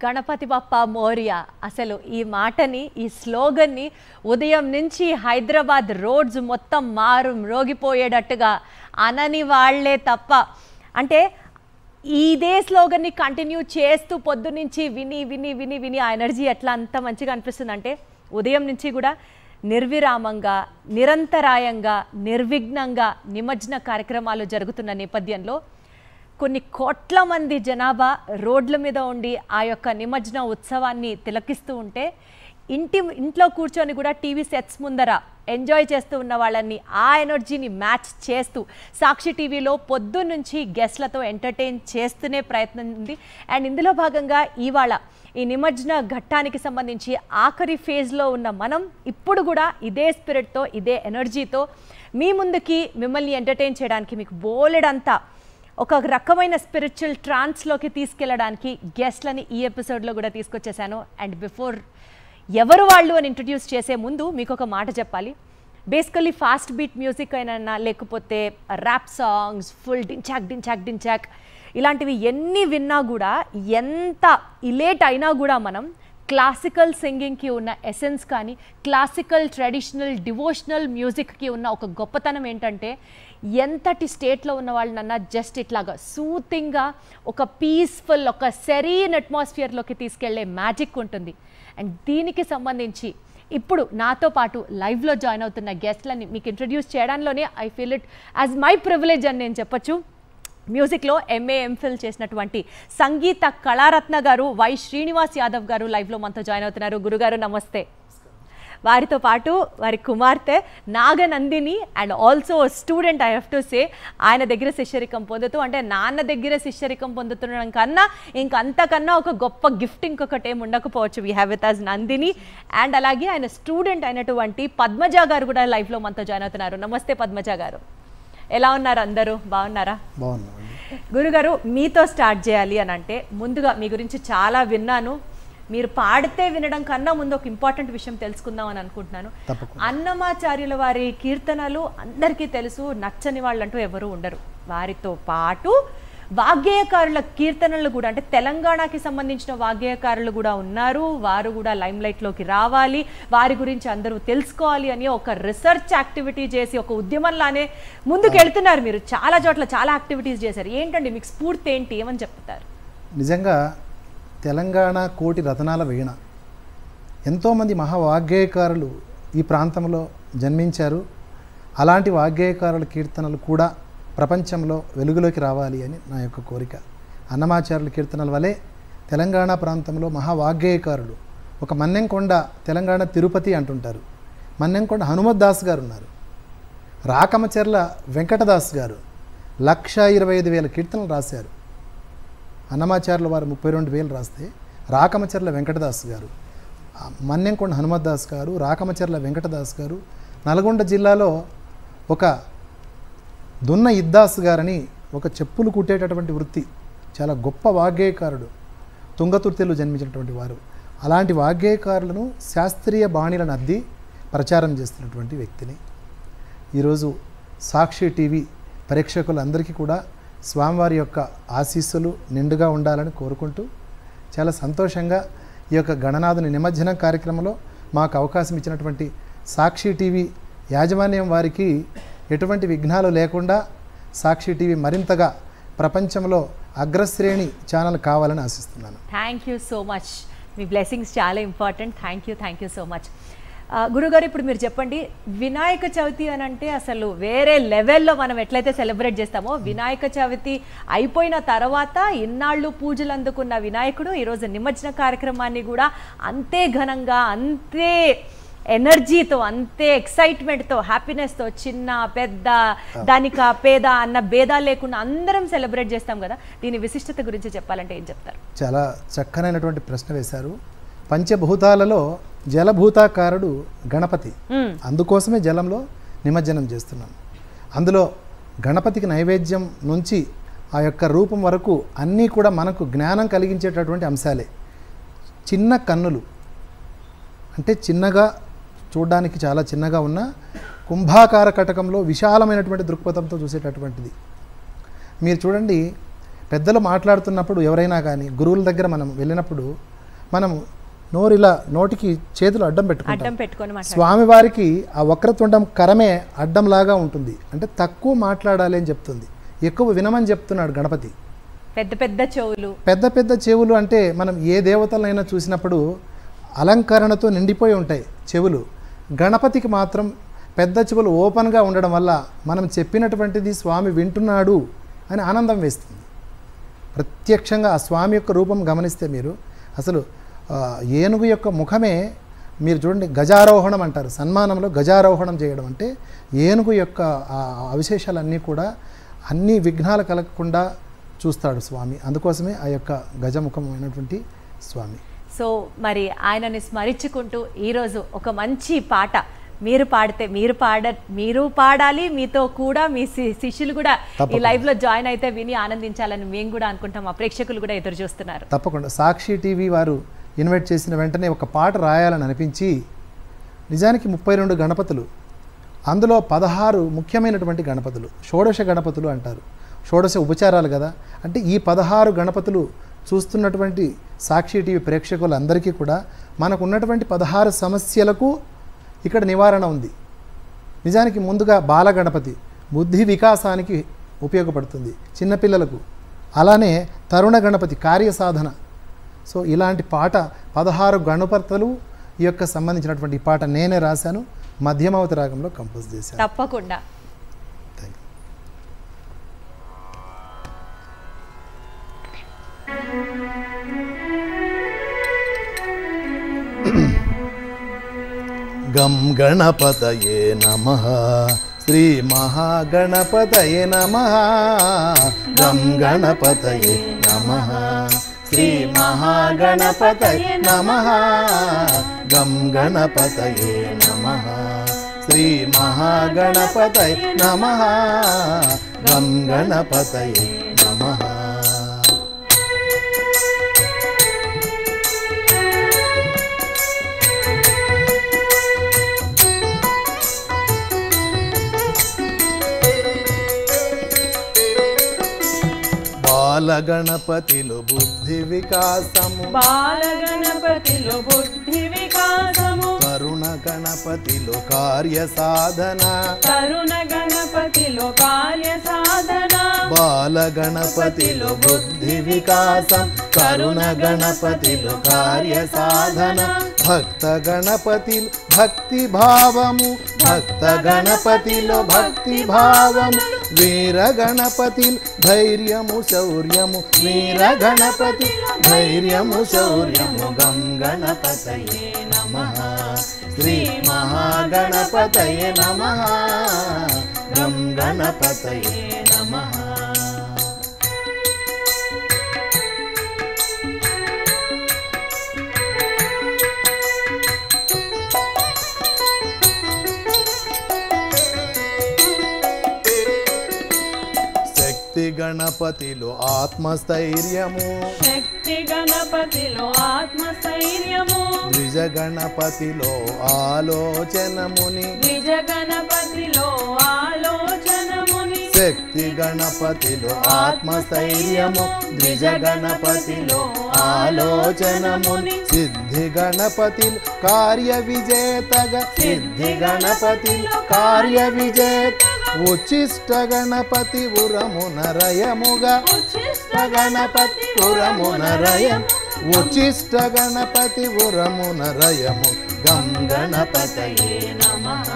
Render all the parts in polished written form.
గణపతి బప్ప మోరియా అసలు ఈ మాటని ఈ స్లోగన్ని ఉదయం నుంచి హైదరాబాద్ రోడ్స్ మొత్తం మ్రోగిపోయేటట్టుగా అనని వాళ్ళే తప్ప అంటే ఇదే స్లోగన్ని కంటిన్యూ చేస్తూ పొద్దునుంచి విని విని విని విని ఆ ఎనర్జీ ఎట్లా అంత మంచిగా అనిపిస్తుంది అంటే ఉదయం నుంచి కూడా నిర్విరామంగా నిరంతరాయంగా నిర్విఘ్నంగా నిమజ్జన కార్యక్రమాలు జరుగుతున్న నేపథ్యంలో కొన్ని కోట్ల మంది జనాభా రోడ్ల మీద ఉండి ఆ యొక్క నిమజ్జన ఉత్సవాన్ని తిలకిస్తూ ఉంటే ఇంట్లో కూర్చొని కూడా టీవీ సెట్స్ ముందర ఎంజాయ్ చేస్తూ ఉన్న వాళ్ళని ఆ ఎనర్జీని మ్యాచ్ చేస్తూ సాక్షి టీవీలో పొద్దున్నుంచి గెస్ట్లతో ఎంటర్టైన్ చేస్తూనే ప్రయత్నం ఉంది. అండ్ ఇందులో భాగంగా ఇవాళ ఈ నిమజ్జన ఘట్టానికి సంబంధించి ఆఖరి ఫేజ్లో ఉన్న మనం ఇప్పుడు కూడా ఇదే స్పిరిట్తో ఇదే ఎనర్జీతో మీ ముందుకి మిమ్మల్ని ఎంటర్టైన్ చేయడానికి మీకు బోలెడంతా ఒక రకమైన స్పిరిచువల్ ట్రాన్స్లోకి తీసుకెళ్ళడానికి గెస్ట్లని ఈ ఎపిసోడ్లో కూడా తీసుకొచ్చేసాను. అండ్ బిఫోర్ ఎవరు వాళ్ళు అని ఇంట్రడ్యూస్ చేసే ముందు మీకు ఒక మాట చెప్పాలి. బేసికల్లీ ఫాస్ట్ బీట్ మ్యూజిక్ అయినా లేకపోతే ర్యాప్ సాంగ్స్ ఫుల్ డించాక్ డించాక్ డించాక్ ఇలాంటివి ఎన్ని విన్నా కూడా ఎంత ఇలేట్ అయినా కూడా మనం క్లాసికల్ సింగింగ్కి ఉన్న ఎసెన్స్ కానీ క్లాసికల్ ట్రెడిషనల్ డివోషనల్ మ్యూజిక్కి ఉన్న ఒక గొప్పతనం ఏంటంటే ఎంతటి స్టేట్లో ఉన్న వాళ్ళనన్నా జస్ట్ ఇట్లాగా సూతింగ్గా ఒక పీస్ఫుల్ ఒక సెరీన్ అట్మాస్ఫియర్లోకి తీసుకెళ్లే మ్యాజిక్ ఉంటుంది. అండ్ దీనికి సంబంధించి ఇప్పుడు నాతో పాటు లైవ్లో జాయిన్ అవుతున్న గెస్ట్లని మీకు ఇంట్రడ్యూస్ చేయడంలోనే I feel it as my privilege అని నేను చెప్పొచ్చు. మ్యూజిక్లో ఎంఏ ఎంఫిల్ చేసినటువంటి సంగీత కళారత్న గారు వై శ్రీనివాస్ యాదవ్ గారు లైవ్లో మనతో జాయిన్ అవుతున్నారు. గురుగారు నమస్తే. వారితో పాటు వారి కుమార్తె Naganandini and also student I have to say ఆయన దగ్గర శిష్యరికం పొందుతూ అంటే నాన్న దగ్గర శిష్యరికం పొందుతుండడం కన్నా ఇంకంతకన్నా ఒక గొప్ప గిఫ్ట్ ఇంకొకటి ఏమి ఉండకపోవచ్చు. We have with us Nandini and అలాగే ఆయన స్టూడెంట్ అయినటువంటి పద్మజ గారు కూడా లైవ్లో మనతో జాయిన్ అవుతున్నారు. నమస్తే పద్మజ గారు, ఎలా ఉన్నారు? అందరూ బాగున్నారా? గురుగారు మీతో స్టార్ట్ చేయాలి అని అంటే ముందుగా మీ గురించి చాలా విన్నాను. మీరు పాడితే వినడం కన్నా ముందు ఒక ఇంపార్టెంట్ విషయం తెలుసుకుందాం అని అనుకుంటున్నాను. అన్నమాచార్యుల వారి కీర్తనలు అందరికీ తెలుసు, నచ్చని వాళ్ళంటూ ఎవరు ఉండరు. వారితో పాటు వాగ్గేయకారుల కీర్తనలు కూడా అంటే తెలంగాణకి సంబంధించిన వాగ్గేయకారులు కూడా ఉన్నారు. వారు కూడా లైమ్ లైట్లోకి రావాలి, వారి గురించి అందరూ తెలుసుకోవాలి అని ఒక రీసెర్చ్ యాక్టివిటీ చేసి ఒక ఉద్యమంలానే ముందుకు వెళ్తున్నారు. మీరు చాలా చోట్ల చాలా యాక్టివిటీస్ చేశారు. ఏంటండి మీకు స్ఫూర్తి ఏంటి, ఏమని చెప్తారు? నిజంగా తెలంగాణ కోటి రతనాల వీణ, ఎంతోమంది మహావాగ్గేయకారులు ఈ ప్రాంతంలో జన్మించారు. అలాంటి వాగ్గేయకారుల కీర్తనలు కూడా ప్రపంచంలో వెలుగులోకి రావాలి అని నా యొక్క కోరిక. అన్నమాచార్యుల కీర్తనల వలె తెలంగాణ ప్రాంతంలో మహావాగ్గేయకారులు ఒక మన్నెంకొండ, తెలంగాణ తిరుపతి అంటుంటారు. మన్నెంకొండ హనుమత్ దాస్ గారు ఉన్నారు. రాకమచెర్ల వెంకటదాస్ గారు 1,25,000 కీర్తనలు రాశారు. అన్నమాచార్యుల వారు 32,000 రాస్తే రాకమచెర్ల వెంకటదాస్ గారు, మన్నెంకొండ హనుమత్ దాస్ గారు, రాకమచెర్ల వెంకటదాస్ గారు, నల్గొండ జిల్లాలో ఒక దున్న ఇద్దాస్ గారని ఒక చెప్పులు కుట్టేటటువంటి వృత్తి, చాలా గొప్ప వాగ్గేయకారుడు, తుంగతుర్తిలో జన్మించినటువంటి వారు. అలాంటి వాగ్గేయకారులను శాస్త్రీయ బాణీలను అద్ది ప్రచారం చేస్తున్నటువంటి వ్యక్తిని. ఈరోజు సాక్షి టీవీ ప్రేక్షకులందరికీ కూడా స్వామివారి యొక్క ఆశీస్సులు నిండుగా ఉండాలని కోరుకుంటూ చాలా సంతోషంగా ఈ యొక్క గణనాథుని నిమజ్జన కార్యక్రమంలో మాకు అవకాశం ఇచ్చినటువంటి సాక్షి టీవీ యాజమాన్యం వారికి ఎటువంటి విఘ్నాలు లేకుండా సాక్షి టీవీ మరింతగా ప్రపంచంలో అగ్రశ్రేణి ఛానల్ కావాలని ఆశిస్తున్నాను. Thank you so much. మీ బ్లెస్సింగ్స్ చాలా important. Thank you so much. గురుగారు, ఇప్పుడు మీరు చెప్పండి, వినాయక చవితి అని అంటే అసలు వేరే లెవెల్లో మనం ఎట్లయితే సెలబ్రేట్ చేస్తామో, వినాయక చవితి అయిపోయిన తర్వాత ఇన్నాళ్ళు పూజలు అందుకున్న వినాయకుడు ఈరోజు నిమజ్జన కార్యక్రమాన్ని కూడా అంతే ఘనంగా, అంతే ఎనర్జీతో, అంతే ఎక్సైట్మెంట్తో, హ్యాపీనెస్తో, చిన్న పెద్ద ధనిక పేద అన్న భేదాలు లేకుండా అందరం సెలబ్రేట్ చేస్తాం కదా. దీని విశిష్టత గురించి చెప్పాలంటే ఏం చెప్తారు? చాలా చక్కనైనటువంటి ప్రశ్న వేశారు. పంచభూతాలలో జలభూతాకారుడు గణపతి, అందుకోసమే జలంలో నిమజ్జనం చేస్తున్నాం. అందులో గణపతికి నైవేద్యం నుంచి ఆ యొక్క రూపం వరకు అన్నీ కూడా మనకు జ్ఞానం కలిగించేటటువంటి అంశాలే. చిన్న కన్నులు అంటే చిన్నగా చూడడానికి చాలా చిన్నగా ఉన్న కుంభాకార కటకంలో విశాలమైనటువంటి దృక్పథంతో చూసేటటువంటిది. మీరు చూడండి, పెద్దలు మాట్లాడుతున్నప్పుడు ఎవరైనా కానీ గురువుల దగ్గర మనం వెళ్ళినప్పుడు మనం నోరిలా నోటికి చేతులు అడ్డం పెట్టుకుంటాం. స్వామివారికి ఆ వక్రతుండం కరమే అడ్డంలాగా ఉంటుంది, అంటే తక్కువ మాట్లాడాలి అని చెప్తుంది, ఎక్కువ వినమని చెప్తున్నాడు గణపతి. పెద్ద పెద్ద చెవులు అంటే మనం ఏ దేవతలైనా చూసినప్పుడు అలంకరణతో నిండిపోయి ఉంటాయి చెవులు. గణపతికి మాత్రం పెద్ద చెవులు ఓపెన్గా ఉండడం వల్ల మనం చెప్పినటువంటిది స్వామి వింటున్నాడు అని ఆనందం వేస్తుంది. ప్రత్యక్షంగా ఆ స్వామి యొక్క రూపం గమనిస్తే మీరు అసలు ఏనుగు యొక్క ముఖమే మీరు చూడండి, గజారోహణం అంటారు, సన్మానంలో గజారోహణం చేయడం అంటే ఏనుగు యొక్క అవశేషాలన్నీ కూడా అన్ని విఘ్నాలు కలగకుండా చూస్తాడు స్వామి. అందుకోసమే ఆ యొక్క గజముఖమైనటువంటి స్వామి. సో మరి ఆయనని స్మరించుకుంటూ ఈరోజు ఒక మంచి పాట మీరు పాడితే మీరు పాడాలి, మీతో కూడా మీ శిష్యులు కూడా ఈ లైవ్లో జాయిన్ అయితే విని ఆనందించాలని మేము కూడా అనుకుంటాం, మా ప్రేక్షకులు కూడా ఎదురు చూస్తున్నారు. తప్పకుండా సాక్షి టీవీ వారు ఇన్వైట్ చేసిన వెంటనే ఒక పాట రాయాలని అనిపించి, నిజానికి 32 గణపతులు, అందులో 16 ముఖ్యమైనటువంటి గణపతులు, షోడశ గణపతులు అంటారు, షోడశ ఉపచారాలు కదా. అంటే ఈ 16 గణపతులు చూస్తున్నటువంటి సాక్షి టీవీ ప్రేక్షకులందరికీ కూడా మనకు ఉన్నటువంటి 16 సమస్యలకు ఇక్కడ నివారణ ఉంది. నిజానికి ముందుగా బాలగణపతి బుద్ధి వికాసానికి ఉపయోగపడుతుంది చిన్నపిల్లలకు, అలానే తరుణ గణపతి కార్యసాధన. సో ఇలాంటి పాట 16 గణపతులు ఈ యొక్క సంబంధించినటువంటి పాట నేనే రాశాను, మధ్యమావతి రాగంలో కంపోజ్ చేశాను. తప్పకుండా. గం గణపతయే నమః శ్రీ మహాగణపతయే నమః. గం గణపతయే నమః శ్రీ మహాగణపతయే నమః. గం గణపతయే నమః శ్రీ మహాగణపతయే నమః. గం గణపతయే నమః. బాలగణపతిలో బుద్ధి వికాసము, బాలగణపతిలో బుద్ధి వికాసము, తరుణ గణపతిలో కార్య సాధన, తరుణ గణపతిలో కార్య సాధన, బాలగణపతిలో బుద్ధి వికాసం, తరుణ గణపతిలో కార్య సాధన, భక్త గణపతిలో భక్తి భావము, భక్త గణపతిలో భక్తి భావము, వీర గణపతిలో ధైర్యము శౌర్యము, వీర గణపతి ధైర్యము శౌర్యము. గం గణపతయే నమః శ్రీ మహాగణపతయే నమః. గం గణపతయే నమః. శక్తి గణపతిలో ఆత్మస్థైర్యము, శక్తి గణపతిలో ఆత్మస్థైర్యము, ద్విజ గణపతిలో ఆలోచనముని, ద్విజ గణపతిలో ఆలోచనముని, శక్తి గణపతిలో ఆత్మస్థైర్యము, ద్విజ గణపతిలో ఆలోచనముని, సిద్ధి గణపతిలో కార్య విజేతగా, సిద్ధి గణపతిలో కార్య విజేత, ఉచిష్ట గణపతి ఉరమునరయముగా, ఉచిష్ట గణపతి ఉరమునరయం, ఉచిష్ట గణపతి ఉరమునరయము. గం గణపతయే నమః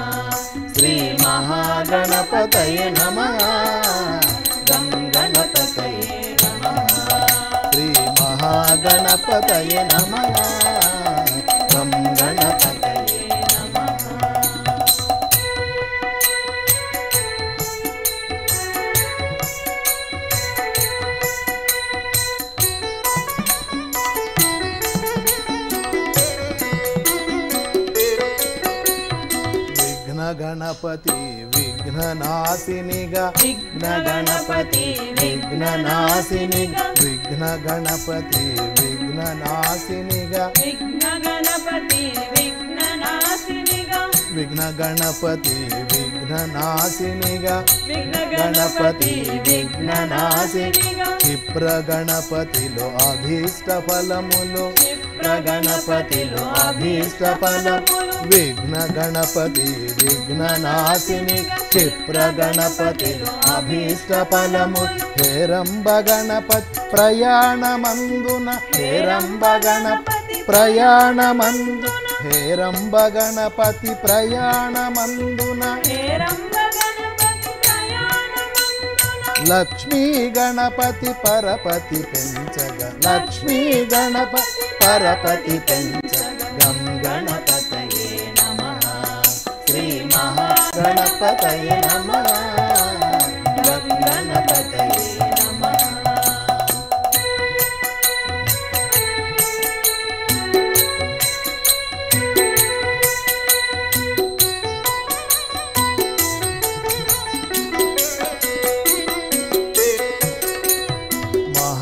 శ్రీ మహాగణపతయే నమః. గం గణపతయే నమః శ్రీ మహాగణపతయే నమః. గం గణపతయే నమః. గణపతి విఘ్ననాశినిగా, విఘ్న గణపతి విఘ్ననాశినిగా, విఘ్న గణపతి విఘ్ననాశినిగా, విఘ్న గణపతి విఘ్ననాశినిగా, విఘ్న గణపతి విఘ్ననాశినిగా విఘ్న గణపతి గణపతి విఘ్ననాశినిగా క్షిప్ర గణపతిలో అభీష్ట ఫలములు గణపతిలో అభీష్ట ఫలములు విఘ్న గణపతి విఘ్ననాశిని క్షిప్ర గణపతిలో అభీష్ట ఫలము హేరంబ గణపతి ప్రయాణమందున హేరంబ గణపతి ప్రయాణమందున హేరంబ గణపతి ప్రయాణమందున హేరంబ గణపతి ప్రయాణమందున లక్ష్మీ గణపతి పరపతి పెంచగ లక్ష్మీ గణపతి పరపతి పెంచగ గం గణపతయే నమః శ్రీ మహాగణపతయే నమః గం గణపతయే నమః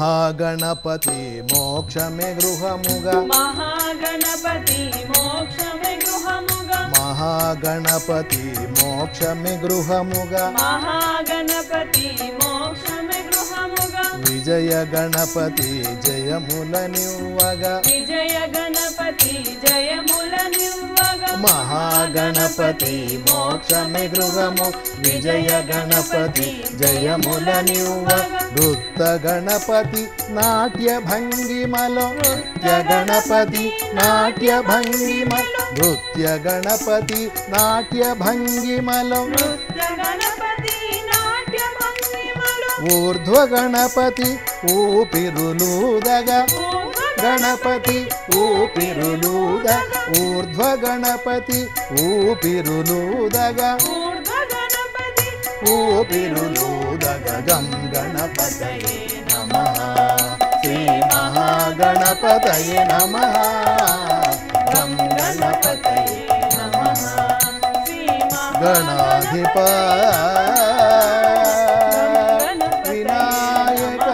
మహాగణపతి మోక్షమే గృహముగా మహాగణపతి మోక్షమే గృహముగా మహాగణపతి మోక్షమే గృహముగా మహాగణపతి మోక్షమే గృహముగా విజయ గణపతి జయములనివ్వగా విజయ గణపతి జయములనివ్వగా మహాగణపతి మోక్షమే గృహము విజయ గణపతి జయములనివ్వగా నృత్య గణపతి నాట్య భంగిమలో నృత్య గణపతి నాట్య భంగిమలో నృత్య గణపతి నాట్య భంగిమలో నృత్య గణపతి నాట్య భంగిమలో ఊర్ధ్వ గణపతి ఊపిరులూదగా గణపతి ఊపిరులూద ఊర్ధ్వ గణపతి ఊపిరులూదగా ఊర్ధ్వ గణపతి ఊపిరులూదగ గం గణపతయే నమః శ్రీ మహాగణపతయే నమః గం గణపతయే నమః శ్రీ గణాధిప వినాయక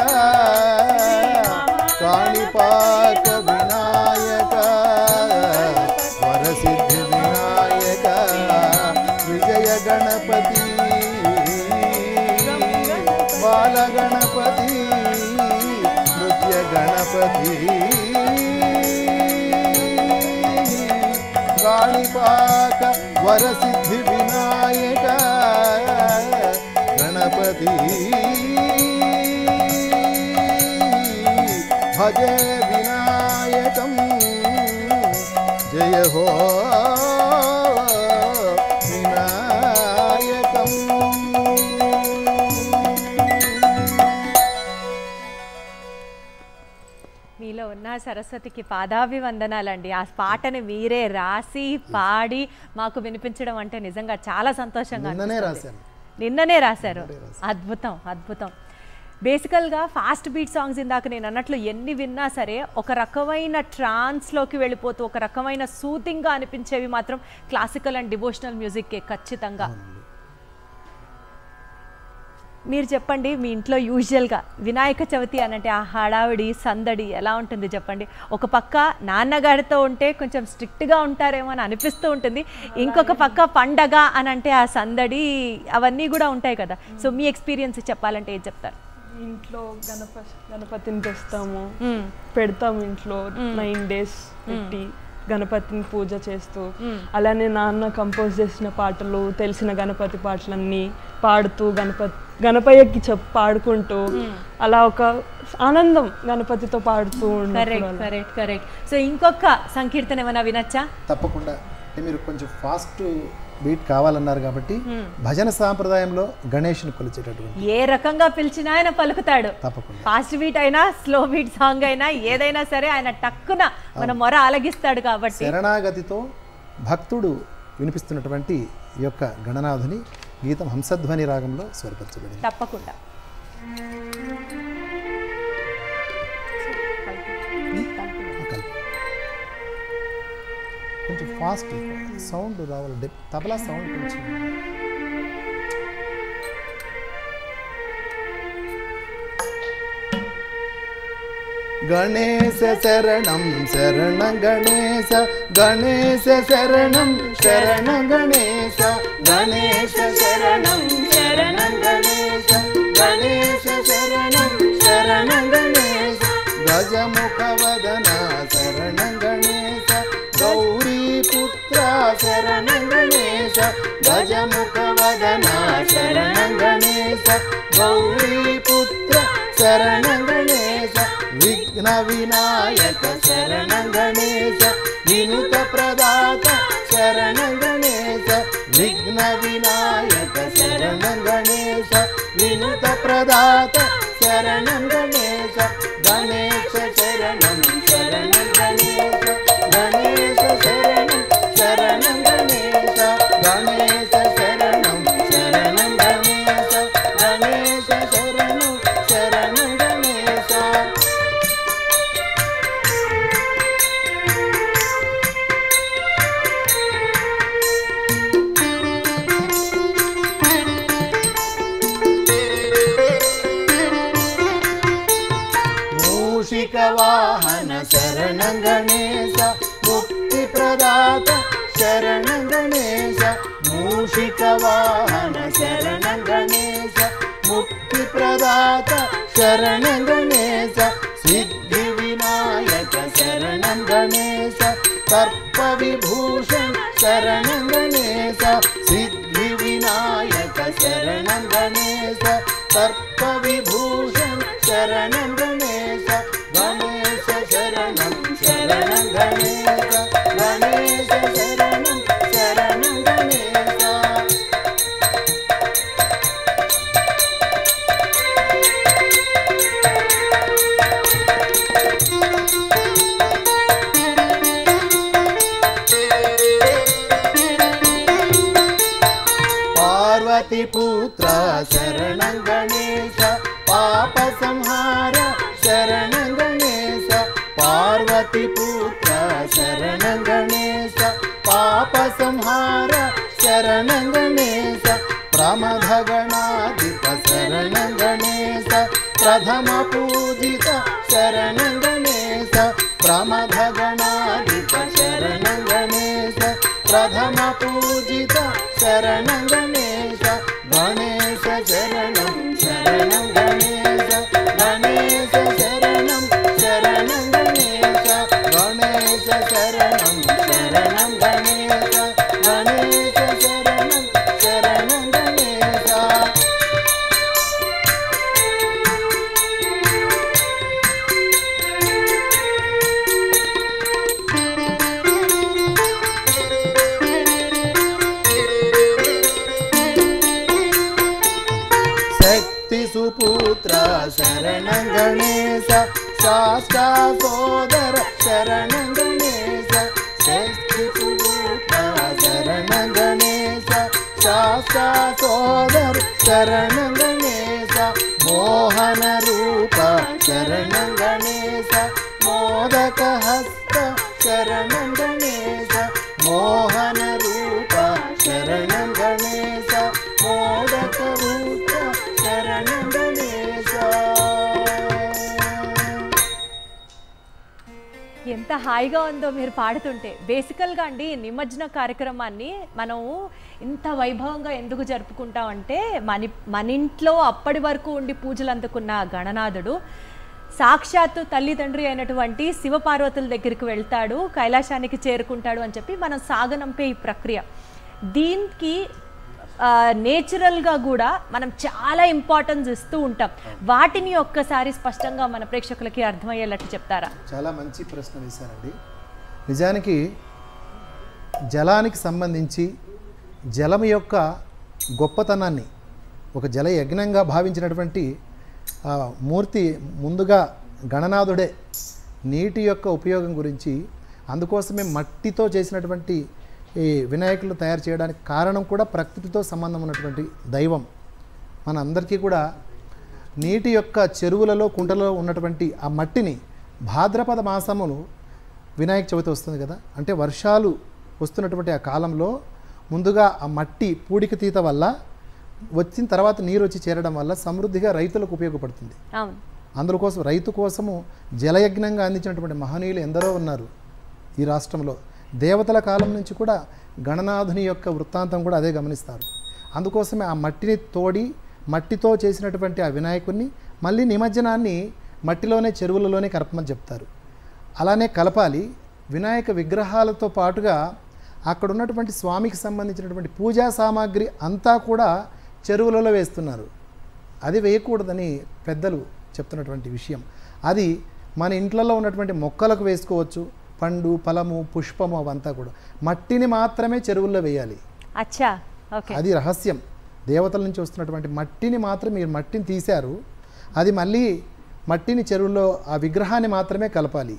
కాణిపాక వినాయక వరసిద్ధి వినాయక విజయ గణపతి బాల గణపతి నృత్య గణపతి కాణిపాక వరసిద్ధి వినాయక గణపతి భజే వినాయకం జయ హో వినాయకం మీలో ఉన్న సరస్వతికి పాదాభివందనాలండి. ఆ పాటని మీరే రాసి పాడి మాకు వినిపించడం అంటే నిజంగా చాలా సంతోషంగా నిన్ననే అనిపిస్తుంది. రాశాను. నిన్ననే రాశారు. అద్భుతం అద్భుతం. బేసికల్గా ఫాస్ట్ బీట్ సాంగ్స్ ఇందాక నేను అన్నట్లు ఎన్ని విన్నా సరే ఒక రకమైన ట్రాన్స్లోకి వెళ్ళిపోతూ ఒక రకమైన సూతింగ్గా అనిపించేవి మాత్రం క్లాసికల్ అండ్ డివోషనల్ మ్యూజిక్కే ఖచ్చితంగా. మీరు చెప్పండి, మీ ఇంట్లో యూజువల్గా వినాయక చవితి అనంటే ఆ హడావిడి సందడి ఎలా ఉంటుంది చెప్పండి. ఒక పక్క నాన్నగారితో ఉంటే కొంచెం స్ట్రిక్ట్గా ఉంటారేమో అని అనిపిస్తూ ఉంటుంది, ఇంకొక పక్క పండగ అని అంటే ఆ సందడి అవన్నీ కూడా ఉంటాయి కదా. సో మీ ఎక్స్పీరియన్స్ చెప్పాలంటే ఏం చెప్తారు? ఇంట్లో గణపతిని తెస్తాము, పెడతాము ఇంట్లో 9 days పెట్టి గణపతిని పూజ చేస్తూ, అలానే నాన్న కంపోజ్ చేసిన పాటలు తెలిసిన గణపతి పాటలన్నీ పాడుతూ గణపయ్యకి పాడుకుంటూ అలా ఒక ఆనందం గణపతితో పాడుతూ కరెక్ట్. సో ఇంకొక సంకీర్తన ఏమైనా వినచ్చా? తప్పకుండా. మీరు కొంచెం ఫాస్ట్ బీట్ కావాలన్నారు కాబట్టి భజన సాంప్రదాయంలో గణేష్ని కొలిచేటటువంటి ఏ రకంగా పిలిచినా ఆయన పలుకుతాడు. తప్పకుండా. ఫాస్ట్ బీట్ అయినా స్లో బీట్ సాంగ్ అయినా ఏదైనా సరే ఆయన టక్కున మన మొర ఆలగిస్తాడు కాబట్టి. శరణాగతితో భక్తుడు వినిపిస్తున్నటువంటి ఈ యొక్క గణనాథుని గీతం హంసధ్వని రాగంలో స్వరపరచబడింది. తప్పకుండా. కొంచెం ఫాస్ట్ సౌండ్ రావాలి, తబలా సౌండ్ కొంచెం. గణేశ శరణం శరణం గణేశ గణేశ శరణం శరణం గణేశ గణేశ శరణం శరణం గణేశ గణేశ శరణం శరణం గణేశ గజముఖ వదన శరణం గణేశ గౌరీ పుత్ర శరణం గణేశ గజముఖ వదన శరణం గణేశ గౌరీ పుత్ర శరణం గణేశ విఘ్న వినాయక శరణం గణేశ వినుత ప్రదాత శరణం గణేశ విఘ్న వినాయక శరణం గణేశ వినుత ప్రదాత శరణం గణేశ గణేశ శరణం శరణం గణేశ గణేశ శరణం శరణం గణేశ గణేశ శరణం శరణం గణేశ గణేశ శరణం శరణం గణేశ మూషిక వాహన శరణం గణేశ ముక్తి ప్రదాత శరణం గణేశ మూషిక వాహన శరణం గణేశ ముక్తి ప్రదాత శరణం గణేశ సిద్ధి వినాయక శరణం గణేశ సర్ప విభూషణ శరణం గణేశ సిద్ధి వినాయక శరణం గణేశ సర్ప విభూషణ శరణం గణేశ గణేశ శరణం శరణం గణేశ గణేశ శరణం శరణం గణేశ పార్వతి పుత్ర శరణం గణేశ పాప సంహార శరణం గణేశ పార్వతి పుత్ర శరణం గణేశ పాప సంహార శరణం గణేశ ప్రమథ గణాధిప శరణం గణేశ ప్రథమ పూజిత శరణం గణేశ ప్రమథ గణాధిప శరణం గణేశ ప్రథమ పూజిత శరణం గణేశ గణేశ శరణం శరణం గణేశ గణేశ శరణం శరణం గణేశ గణేశ శరణం శరణం గణేశ గణేశ శరణం శరణం గణేశ శక్తి సుపుత్ర శరణం గణేశ శాస్త్ర సోదర శరణం గణేశ శక్తి సుపుత్ర శరణం గణేశ శాస్త్ర సోదర శరణం గణేశ మోహన రూప శరణం గణేశ మోదక హస్త శరణం గణేశ మోహన రూప శరణం గణేశ మోదక రూప శరణం గణేశ ఎంత హాయిగా ఉందో మీరు పాడుతుంటే. బేసికల్గా అండి నిమజ్జన కార్యక్రమాన్ని మనం ఇంత వైభవంగా ఎందుకు జరుపుకుంటామంటే మన ఇంట్లో అప్పటి వరకు ఉండి పూజలు అందుకున్న గణనాథుడు సాక్షాత్తు తల్లిదండ్రి అయినటువంటి శివపార్వతుల దగ్గరికి వెళ్తాడు, కైలాసానికి చేరుకుంటాడు అని చెప్పి మనం సాగనంపే ఈ ప్రక్రియ. దీనికి నేచురల్గా కూడా మనం చాలా ఇంపార్టెన్స్ ఇస్తూ ఉంటాం. వాటిని ఒక్కసారి స్పష్టంగా మన ప్రేక్షకులకి అర్థమయ్యేటట్టు చెప్తారా? చాలా మంచి ప్రశ్న వేశారండి. నిజానికి జలానికి సంబంధించి జలం యొక్క గొప్పతనాన్ని ఒక జల యజ్ఞంగా భావించినటువంటి మూర్తి ముందుగా గణనాథుడే నీటి యొక్క ఉపయోగం గురించి, అందుకోసమే మట్టితో చేసినటువంటి ఈ వినాయకులు తయారు చేయడానికి కారణం కూడా ప్రకృతితో సంబంధం ఉన్నటువంటి దైవం. మన అందరికీ కూడా నీటి యొక్క చెరువులలో కుంటలలో ఉన్నటువంటి ఆ మట్టిని భాద్రపద మాసములు వినాయక చవితి వస్తుంది కదా, అంటే వర్షాలు వస్తున్నటువంటి ఆ కాలంలో ముందుగా ఆ మట్టి పూడిక తీత వల్ల వచ్చిన తర్వాత నీరు వచ్చి చేరడం వల్ల సమృద్ధిగా రైతులకు ఉపయోగపడుతుంది. అందుకోసం రైతు కోసము జలయజ్ఞంగా అందించినటువంటి మహనీయులు ఎందరో ఉన్నారు ఈ రాష్ట్రంలో. దేవతల కాలం నుంచి కూడా గణనాథుని యొక్క వృత్తాంతం కూడా అదే గమనిస్తారు. అందుకోసమే ఆ మట్టిని తోడి మట్టితో చేసినటువంటి ఆ వినాయకుడిని మళ్ళీ నిమజ్జనాన్ని మట్టిలోనే చెరువులలోనే కలపమని చెప్తారు. అలానే కలపాలి. వినాయక విగ్రహాలతో పాటుగా అక్కడ ఉన్నటువంటి స్వామికి సంబంధించినటువంటి పూజా సామాగ్రి అంతా కూడా చెరువులలో వేస్తున్నారు. అది వేయకూడదని పెద్దలు చెప్తున్నటువంటి విషయం. అది మన ఇంట్లలో ఉన్నటువంటి మొక్కలకు వేసుకోవచ్చు. పండు, ఫలము, పుష్పము అవంతా కూడా మట్టిని మాత్రమే చెరువుల్లో వేయాలి. అచ్చా, ఓకే. అది రహస్యం. దేవతల నుంచి వస్తున్నటువంటి మట్టిని మాత్రం మీరు మట్టిని తీశారు, అది మళ్ళీ మట్టిని చెరువుల్లో ఆ విగ్రహాన్ని మాత్రమే కలపాలి.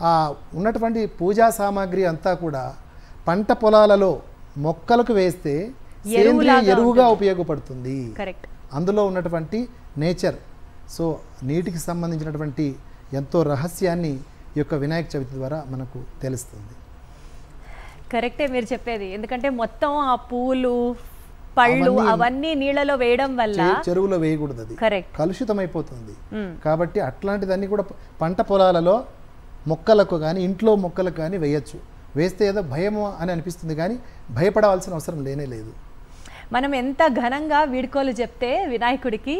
ఆ ఉన్నటువంటి పూజా సామాగ్రి అంతా కూడా పంట పొలాలలో మొక్కలకు వేస్తే సేంద్రియ ఎరువుగా ఉపయోగపడుతుంది. కరెక్ట్. అందులో ఉన్నటువంటి నేచర్. సో నీటికి సంబంధించినటువంటి ఎంతో రహస్యాన్ని ఈ యొక్క వినాయక చవితి ద్వారా మనకు తెలుస్తుంది. కరెక్టే మీరు చెప్పేది. ఎందుకంటే మొత్తం ఆ పూలు పళ్ళు అవన్నీ నీళ్ళలో వేయడం వల్ల చెరువులో వేయకూడదు, అది కరెక్ట్ కలుషితమైపోతుంది. కాబట్టి అట్లాంటిదన్నీ కూడా పంట పొలాలలో మొక్కలకు కానీ ఇంట్లో మొక్కలకు కానీ వేయచ్చు. వేస్తే ఏదో భయము అని అనిపిస్తుంది, కానీ భయపడవలసిన అవసరం లేనే లేదు. మనం ఎంత ఘనంగా వీడ్కోలు చెప్తే వినాయకుడికి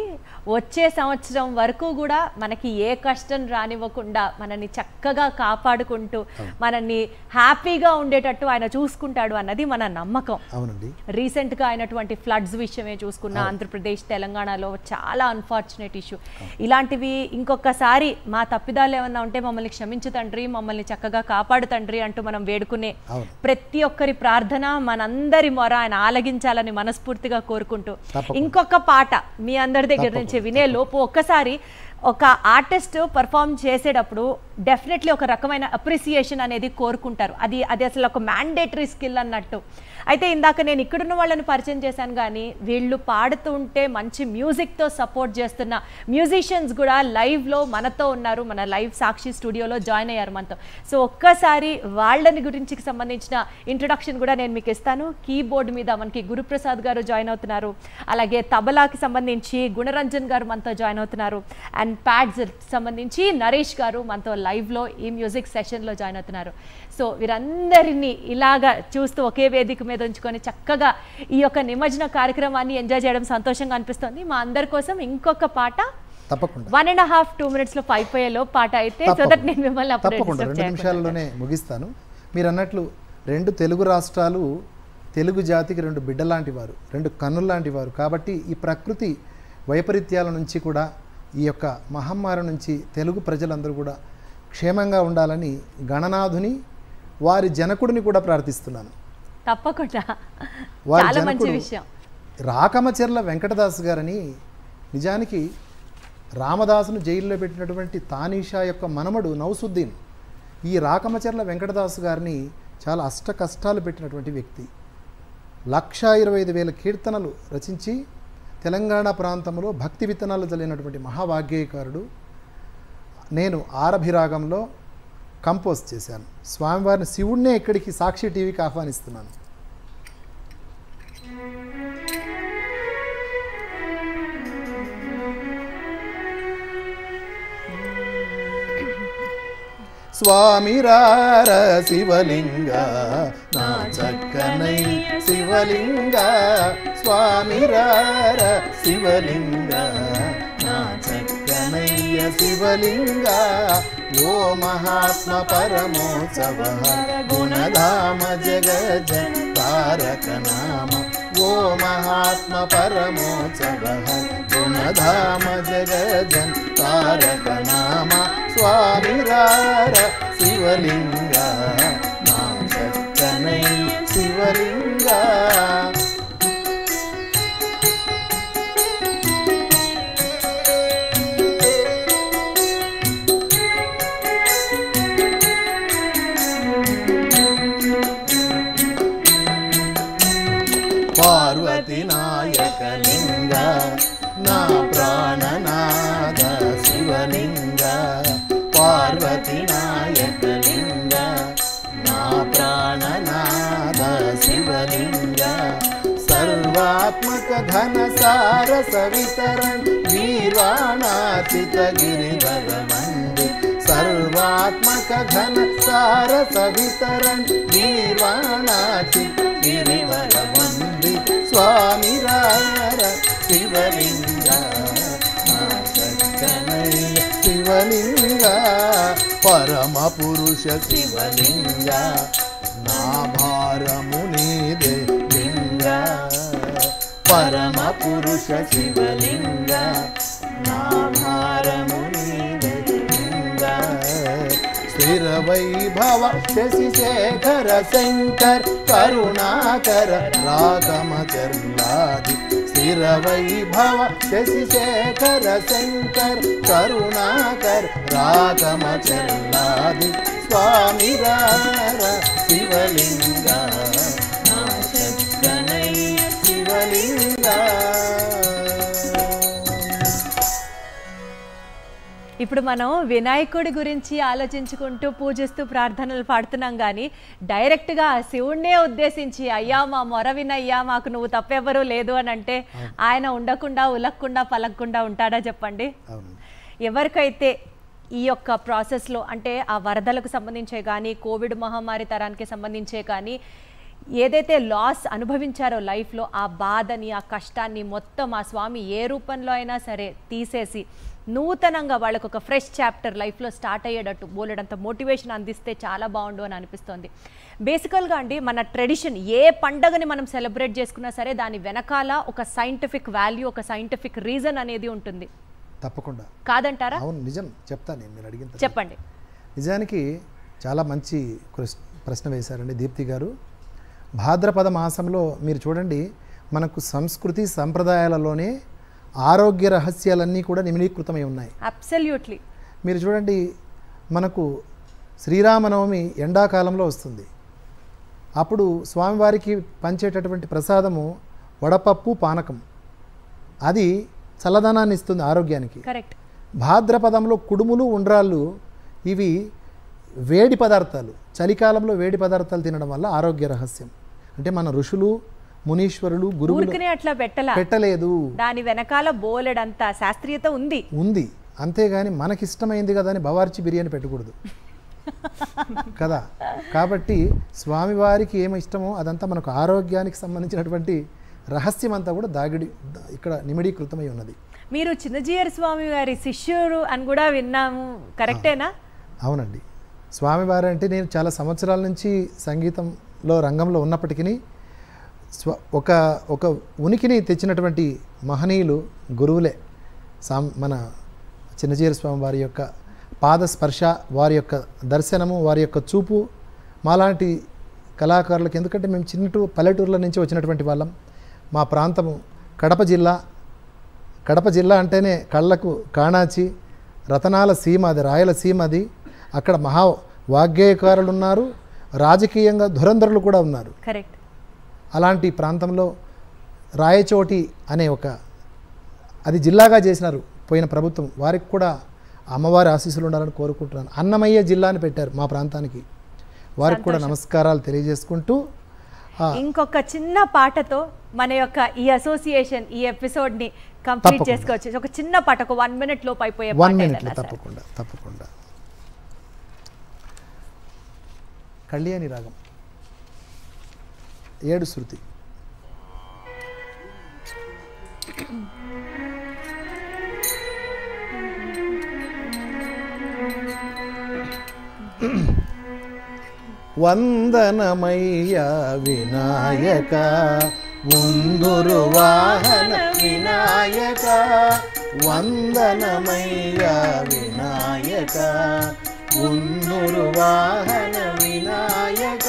వచ్చే సంవత్సరం వరకు కూడా మనకి ఏ కష్టం రానివ్వకుండా మనల్ని చక్కగా కాపాడుకుంటూ మనల్ని హ్యాపీగా ఉండేటట్టు ఆయన చూసుకుంటాడు అన్నది మన నమ్మకం. అవునండి. రీసెంట్గా అయినటువంటి ఫ్లడ్స్ విషయమే చూసుకున్న ఆంధ్రప్రదేశ్, తెలంగాణలో చాలా అన్ఫార్చునేట్ ఇష్యూ. ఇలాంటివి ఇంకొకసారి మా తప్పిదాలు ఏమన్నా ఉంటే మమ్మల్ని క్షమించు తండ్రి, మమ్మల్ని చక్కగా కాపాడు తండ్రి అంటూ మనం వేడుకునే ప్రతి ఒక్కరి ప్రార్థన మనందరి మొర ఆయన ఆలగించాలని మనస్ఫూర్తిగా కోరుకుంటూ ఇంకొక పాట మీ అందరి దగ్గర నుంచి వినే లోపు ఒక్కసారి ఒక ఆర్టిస్ట్ పర్ఫామ్ చేసేటప్పుడు డెఫినెట్లీ ఒక రకమైన అప్రిసియేషన్ అనేది కోరుకుంటారు. అది అసలు ఒక మ్యాండేటరీ స్కిల్ అన్నట్టు. అయితే ఇందాక నేను ఇక్కడున్న వాళ్ళని పరిచయం చేశాను, కానీ వీళ్ళు పాడుతూ ఉంటే మంచి మ్యూజిక్తో సపోర్ట్ చేస్తున్న మ్యూజిషియన్స్ కూడా లైవ్లో మనతో ఉన్నారు. మన లైవ్ సాక్షి స్టూడియోలో జాయిన్ అయ్యారు మనతో. సో ఒక్కసారి వాళ్ళని గురించి సంబంధించిన ఇంట్రొడక్షన్ కూడా నేను మీకు ఇస్తాను. కీబోర్డ్ మీద మనకి గురుప్రసాద్ గారు జాయిన్ అవుతున్నారు, అలాగే తబలాకి సంబంధించి గుణరంజన్ గారు మనతో జాయిన్ అవుతున్నారు, అండ్ ప్యాడ్స్ సంబంధించి నరేష్ గారు మనతో లైవ్లో ఈ మ్యూజిక్ సెషన్లో జాయిన్ అవుతున్నారు. సో వీరందరినీ ఇలాగా చూస్తూ ఒకే వేదిక మీద ఉంచుకొని చక్కగా ఈ యొక్క నిమజ్జన కార్యక్రమాన్ని ఎంజాయ్ చేయడం సంతోషంగా అనిపిస్తుంది. మా అందరి కోసం ఇంకొక పాట తప్పకుండా 1.5-2 minutesలో అయిపోయేలో పాట అయితే, సో దట్ నేను మిమ్మల్ని తప్పకుండా 2 నిమిషాల్లోనే ముగిస్తాను. మీరు అన్నట్లు 2 తెలుగు రాష్ట్రాలు తెలుగు జాతికి 2 బిడ్డలాంటి వారు, 2 కన్నుల్లాంటి వారు. కాబట్టి ఈ ప్రకృతి వైపరీత్యాల నుంచి కూడా, ఈ యొక్క మహమ్మారి నుంచి తెలుగు ప్రజలందరూ కూడా క్షేమంగా ఉండాలని గణనాథుని వారి జనకుడిని కూడా ప్రార్థిస్తున్నాను. తప్పకుండా. వారి చాలా మంచి జనకుడు విషయం. రాకమచెర్ల వెంకటదాస్ గారని, నిజానికి రామదాసును జైల్లో పెట్టినటువంటి తానీషా యొక్క మనమడు నౌసుద్దీన్ ఈ రాకమచెర్ల వెంకటదాస్ గారిని చాలా అష్ట కష్టాలు పెట్టినటువంటి వ్యక్తి. 1,25,000 కీర్తనలు రచించి తెలంగాణ ప్రాంతంలో భక్తి విత్తనాలు చల్లినటువంటి మహావాగ్గేయకారుడు. నేను ఆరభిరాగంలో కంపోజ్ చేశాను. స్వామివారిని శివుణ్ణే ఇక్కడికి సాక్షి టీవీకి ఆహ్వానిస్తున్నాను. స్వామిరార శివలింగ నా చక్కనై శివలింగ, స్వామిరార శివలింగ నా చక్కనయ్య శివలింగ, ఓ మహాత్మ పరమోత్సవ గుణధామ జగజ్జన తారక నామ, ఓ మహాత్మ పరమోత్సవ గుణధామ జగజ్జన తారక నామ, స్వామిరార శివలింగ నా చక్కనై శివలింగ. పార్వతి నాయకలింగ నా ప్రాణనాథ శివలింగ, పార్వతి నాయకలింగ నా ప్రాణనాథ శివలింగ, సర్వాత్మక सर्वात्मक घन सारस वितरण गीर्वाणाचित गिरिधर वंदित सर्वात्मक घन सारस वितरण गीर्वाणाचित गिरिधर वंदित स्वामी रार शिवलिंगा शिवलिंगा परम पुरुष शिवलिंगा ना भारमुनिदे लिंगा परम पुरुष शिवलिंगा ना भारमुनिदे लिंगा स्थिर वैभव शशिशेखर शंकर करुणाकर रागमचर्लादि स्थिर वैभव शशिशेखर शंकर करुणाकर रागमचर्लादि स्वामी रार शिवलिंगा नाशक्कनैय शिवलिंगा. ఇప్పుడు మనం వినాయకుడి గురించి ఆలోచించుకుంటూ పూజిస్తూ ప్రార్థనలు పాడుతున్నాం కానీ డైరెక్ట్గా శివుణ్ణే ఉద్దేశించి అయ్యా మా మొర వినయ్యా మాకు నువ్వు తప్పెవరూ లేదు అని అంటే ఆయన ఉండకుండా ఉలక్కుండా పలక్కుండా ఉంటాడా చెప్పండి. ఎవరికైతే ఈ యొక్క ప్రాసెస్లో అంటే ఆ వరదలకు సంబంధించే కానీ కోవిడ్ మహమ్మారి తరానికి సంబంధించే కానీ ఏదైతే లాస్ అనుభవించారో లైఫ్లో ఆ బాధని ఆ కష్టాన్ని మొత్తం ఆ స్వామి ఏ రూపంలో అయినా సరే తీసేసి నూతనంగా వాళ్ళకు ఒక ఫ్రెష్ చాప్టర్ లైఫ్లో స్టార్ట్ అయ్యేటట్టు బోలెడంత మోటివేషన్ అందిస్తే చాలా బాగుండు అని అనిపిస్తుంది. బేసికల్గా అండి మన ట్రెడిషన్ ఏ పండగని మనం సెలబ్రేట్ చేసుకున్నా సరే దాని వెనకాల ఒక సైంటిఫిక్ వాల్యూ ఒక సైంటిఫిక్ రీజన్ అనేది ఉంటుంది. తప్పకుండా కాదంటారా? అవును, నిజం. చెప్తాను నేను, మీరు అడిగిన చెప్పండి. నిజానికి చాలా మంచి ప్రశ్న వేశారండి దీప్తి గారు. భాద్రపద మాసంలో మీరు చూడండి, మనకు సంస్కృతి సంప్రదాయాలలోనే ఆరోగ్య రహస్యాలన్నీ కూడా నిమిడీకృతమై ఉన్నాయి. అబ్సల్యూట్లీ. మీరు చూడండి, మనకు శ్రీరామనవమి ఎండాకాలంలో వస్తుంది. అప్పుడు స్వామివారికి పంచేటటువంటి ప్రసాదము వడపప్పు పానకం. అది చల్లదనాన్ని ఇస్తుంది ఆరోగ్యానికి. కరెక్ట్. భాద్రపదంలో కుడుములు ఉండ్రాళ్ళు ఇవి వేడి పదార్థాలు. చలికాలంలో వేడి పదార్థాలు తినడం వల్ల ఆరోగ్య రహస్యం. అంటే మన ఋషులు మునీశ్వరులు గురువులు అట్లా పెట్టలేదు, దాని వెనకాల బోలెడంత శాస్త్రీయత ఉంది. అంతేగాని మనకిష్టమైంది కదా అని బవార్చి బిర్యానీ పెట్టకూడదు కదా. కాబట్టి స్వామివారికి ఏమి ఇష్టమో అదంతా మనకు ఆరోగ్యానికి సంబంధించినటువంటి రహస్యం అంతా కూడా ఇక్కడ నిమిడీకృతమై ఉన్నది. మీరు చిన్నజీయర్ స్వామి వారి శిష్యుడు అని కూడా విన్నాము, కరెక్టేనా? అవునండి. స్వామివారు అంటే నేను చాలా సంవత్సరాల నుంచి సంగీతంలో రంగంలో ఉన్నప్పటికీ ఒక ఉనికిని తెచ్చినటువంటి మహనీయులు గురువులే. మన చిన్నజీయర్ స్వామి వారి యొక్క పాదస్పర్శ, వారి యొక్క దర్శనము, వారి యొక్క చూపు మాలాంటి కళాకారులకు, ఎందుకంటే మేము పల్లెటూర్ల నుంచి వచ్చినటువంటి వాళ్ళం. మా ప్రాంతము కడప జిల్లా అంటేనే కళ్ళకు కాణాచి, రతనాల సీమ, అది రాయలసీమ. అది అక్కడ మహా వాగ్గేయకారులు ఉన్నారు, రాజకీయంగా ధురంధరులు కూడా ఉన్నారు. కరెక్ట్. అలాంటి ప్రాంతంలో రాయచోటి అనే అది జిల్లాగా చేసినారు పోయిన ప్రభుత్వం. వారికి కూడా అమ్మవారి ఆశీస్సులు ఉండాలని కోరుకుంటున్నాను. అన్నమయ్య జిల్లా అని పెట్టారు మా ప్రాంతానికి. వారికి కూడా నమస్కారాలు తెలియజేసుకుంటూ ఇంకొక చిన్న పాటతో మన యొక్క ఈ అసోసియేషన్ ఈ ఎపిసోడ్ ని కంప్లీట్ చేసుకోవచ్చు. ఒక చిన్న పాట, ఒక 1 minute లోపు అయిపోయే పాట. 1 minute తప్పకుండా. కళ్యాణి రాగం, 7 శృతి. వందనమయ్య వినాయక ముందురు వాహన వినాయక, వందనమయ్య వినాయక ముందురు వాహన వినాయక,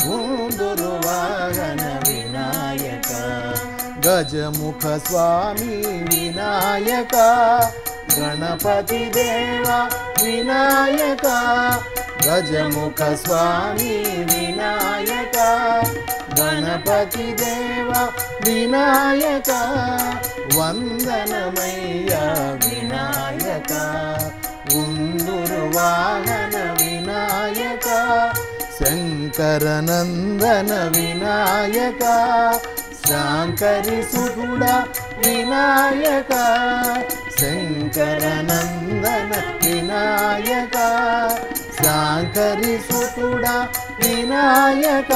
ముందురు వాహన వినాయక, గజముఖ స్వామి వినాయక, గణపతి దేవ వినాయక, గజముఖ స్వామి వినాయక, గణపతి దేవ వినాయక, వందనమయ్య వినాయక ముందురు వాహన వినాయక, శంకరనందన వినాయక, శాంకరి సుతుడా వినాయక శంకరనందన వినాయక శాంకరి సుతుడా వినాయక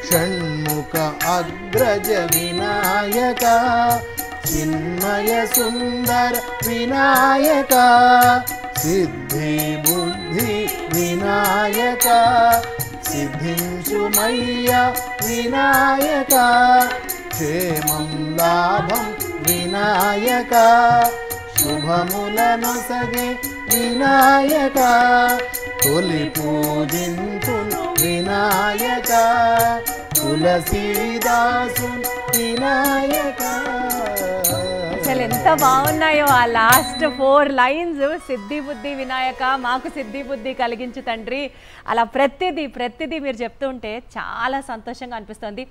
షణ్ముఖ అగ్రజ వినాయక చిన్మయ సుందర వినాయక సిద్ధి బుద్ధి వినాయక సిద్ధించుమయ్య వినాయక క్షేమం లాభం వినాయక శుభములను సగే వినాయక తొలి పూజింతు వినాయక తులసీదాసు వినాయక. అసలు ఎంత బాగున్నాయో ఆ లాస్ట్ 4 లైన్స్. సిద్ధి బుద్ధి వినాయక మాకు సిద్ధి బుద్ధి కలిగించు తండ్రి. అలా ప్రతిదీ మీరు చెప్తుంటే చాలా సంతోషంగా అనిపిస్తుంది.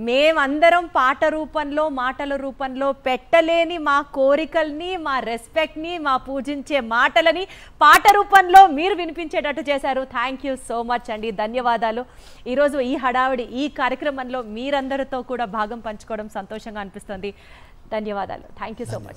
మేమందరం పాట రూపంలో మాటల రూపంలో పెట్టలేని మా కోరికల్ని మా రెస్పెక్ట్ని మా పూజించే మాటలని పాట రూపంలో మీరు వినిపించేటట్టు చేశారు. థ్యాంక్ యూ సో మచ్ అండి, ధన్యవాదాలు. ఈరోజు ఈ హడావిడి ఈ కార్యక్రమంలో మీరందరితో కూడా భాగం పంచుకోవడం సంతోషంగా అనిపిస్తుంది. ధన్యవాదాలు. Thank you so much.